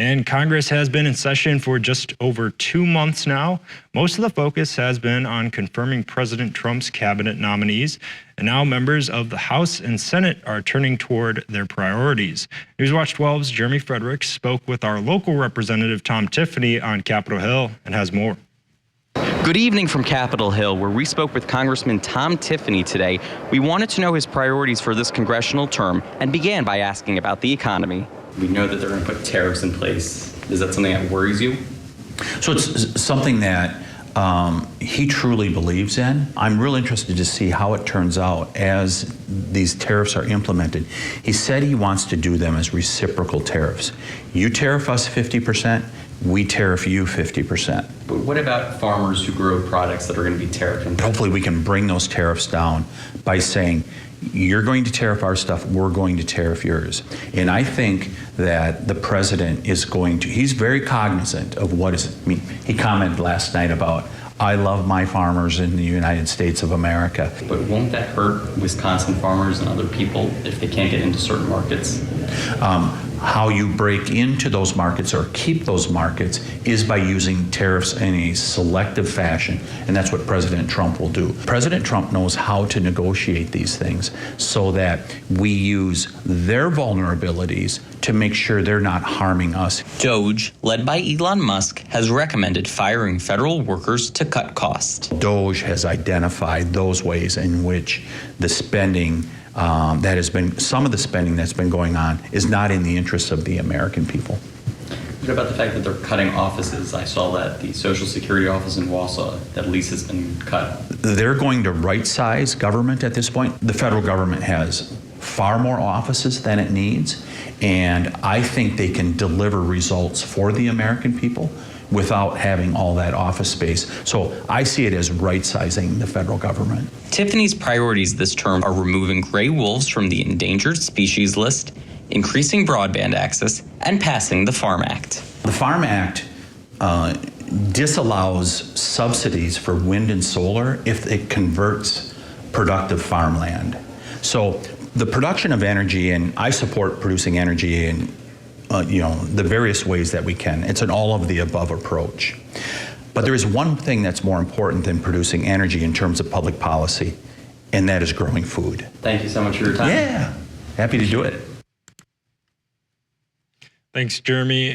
And Congress has been in session for just over 2 months now. Most of the focus has been on confirming President Trump's cabinet nominees. And now members of the House and Senate are turning toward their priorities. Newswatch 12's Jeremy Fredricks spoke with our local representative, Tiffany, on Capitol Hill and has more. Good evening from Capitol Hill, where we spoke with Congressman Tiffany today. We wanted to know his priorities for this congressional term and began by asking about the economy. We know that they're going to put tariffs in place. Is that something that worries you? So it's something that he truly believes in. I'm real interested to see how it turns out as these tariffs are implemented. He said he wants to do them as reciprocal tariffs. You tariff us 50%, we tariff you 50%. But what about farmers who grow products that are going to be tariffed? Hopefully we can bring those tariffs down by saying, you're going to tariff our stuff, we're going to tariff yours. And I think that the president is going to, he's very cognizant of what is, he commented last night about, I love my farmers in the United States of America. But won't that hurt Wisconsin farmers and other people if they can't get into certain markets? How you break into those markets or keep those markets is by using tariffs in a selective fashion, and that's what President Trump will do. President Trump knows how to negotiate these things so that we use their vulnerabilities to make sure they're not harming us. DOGE, led by Elon Musk, has recommended firing federal workers to cut costs. DOGE has identified those ways in which the spending that has been, some of the spending that's been going on is not in the interests of the American people. What about the fact that they're cutting offices? I saw that the Social Security office in Wausau, that lease has been cut. They're going to right-size government at this point. The federal government has far more offices than it needs, and I think they can deliver results for the American people without having all that office space. So I see it as right-sizing the federal government. Tiffany's priorities this term are removing gray wolves from the endangered species list, increasing broadband access, and passing the Farm Act. The Farm Act disallows subsidies for wind and solar if it converts productive farmland. So the production of energy, and I support producing energy in the various ways that we can. It's an all of the above approach. But there is one thing that's more important than producing energy in terms of public policy, and that is growing food. Thank you so much for your time. Yeah, happy to do it. Thanks, Jeremy.